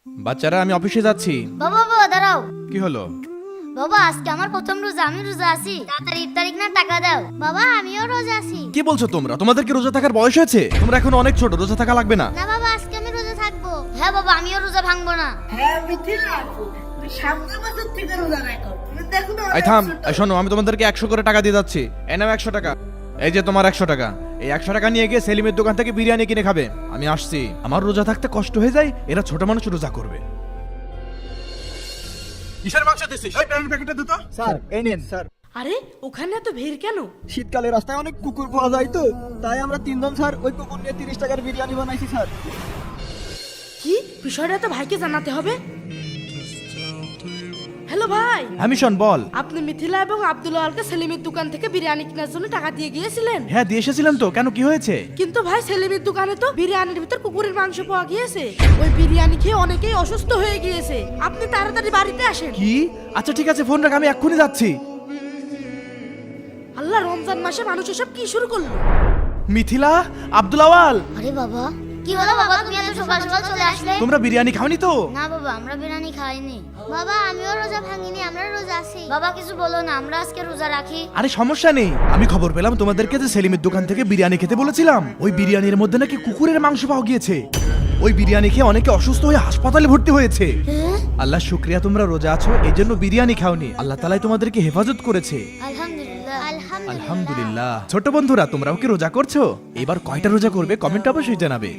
বাচ্চারা আমি অফিসে যাচ্ছি। বাবা বাবা দাঁড়াও। কি হলো? বাবা আজকে আমার প্রথম রোজা, আমি রোজা আছি। তাড়াতাড়ি ইফতারিক না টাকা দাও। বাবা আমিও রোজা আছি। কি বলছো তোমরা? তোমাদের কি রোজা থাকার বয়স হয়েছে? তোমরা এখন অনেক ছোট, রোজা থাকা লাগবে না। না বাবা আজকে আমি রোজা থাকবো। হ্যাঁ বাবা আমিও রোজা ভাঙবো না। হ্যাঁ মিথিলা আপু, তুমি সামনে বছর থেকে রোজা রাখো। তুমি দেখো না এই থাম, এই শোনো, আমি তোমাদেরকে 100 করে টাকা দিয়ে যাচ্ছি। এই নাও 100 টাকা। এই যে তোমার 100 টাকা। এই 100 টাকা নিয়ে গিয়ে সেলিমের দোকান থেকে বিরিয়ানি কিনে খাবে। আমি আসছি। আমার রোজা থাকতে কষ্ট হয়ে যায়, এরা ছোট মানুষ রোজা করবে। কিসের মাংস দিছিস? ওই প্যাকেটটা দে তো। স্যার এই নেন স্যার। আরে ওখানে এত ভিড় কেন? শীতকালে রাস্তায় অনেক কুকুর পাওয়া যায় তো, তাই আমরা তিনজন স্যার ওই কুকুর নিয়ে 30 টাকার বিরিয়ানি বানাইছি স্যার। কি বিষয়টা তো ভাইকে জানাতে হবে। হ্যালো ভাই, হ্যাঁ মিশন বল। আপনি মিথিলা এবং আব্দুল আলকে সেলিমের দোকান থেকে বিরিয়ানি কেনার জন্য টাকা দিয়ে গিয়েছিলেন। হ্যাঁ দিয়ে এসেছিলাম তো, কেন কি হয়েছে? কিন্তু ভাই সেলিমের দোকানে তো বিরিয়ানির ভিতর কুকুরের মাংস পাওয়া গিয়েছে। ওই বিরিয়ানি খেয়ে অনেকেই অসুস্থ হয়ে গিয়েছে। আপনি তাড়াতাড়ি বাড়িতে আসেন। কি? আচ্ছা ঠিক আছে, ফোন রাখ, আমি এক্ষুনি যাচ্ছি। আল্লাহ, রমজান মাসে মানুষ এসব কি শুরু করলো? মিথিলা, আব্দুল আওয়াল, আরে বাবা কি হলো বাবা, তুমি এত সকাল সকাল চলে আসলে? তোমরা বিরিয়ানি খাওনি তো? না বাবা আমরা বিরিয়ানি খাইনি। বাবা আমিও রোজা ভাঙিনি, আমরা রোজা আছি। বাবা কিছু বলো না, আমরা আজকে রোজা রাখি। আরে সমস্যা নেই, আমি খবর পেলাম তোমাদেরকে যে সেলিমের দোকান থেকে বিরিয়ানি খেতে বলেছিলাম, ওই বিরিয়ানির মধ্যে নাকি কুকুরের মাংস পাওয়া গিয়েছে। ওই বিরিয়ানি খেয়ে অনেকে অসুস্থ হয়ে হাসপাতালে ভর্তি হয়েছে। আল্লাহ শুকরিয়া, তোমরা রোজা আছো এই জন্য বিরিয়ানি খাওনি। আল্লাহ তাআলাই তোমাদেরকে হেফাজত করেছে। আলহামদুলিল্লাহ আলহামদুলিল্লাহ। ছোট বন্ধুরা, তোমরাও কি রোজা করছো? এবার কয়টা রোজা করবে কমেন্ট অবশ্যই জানাবে।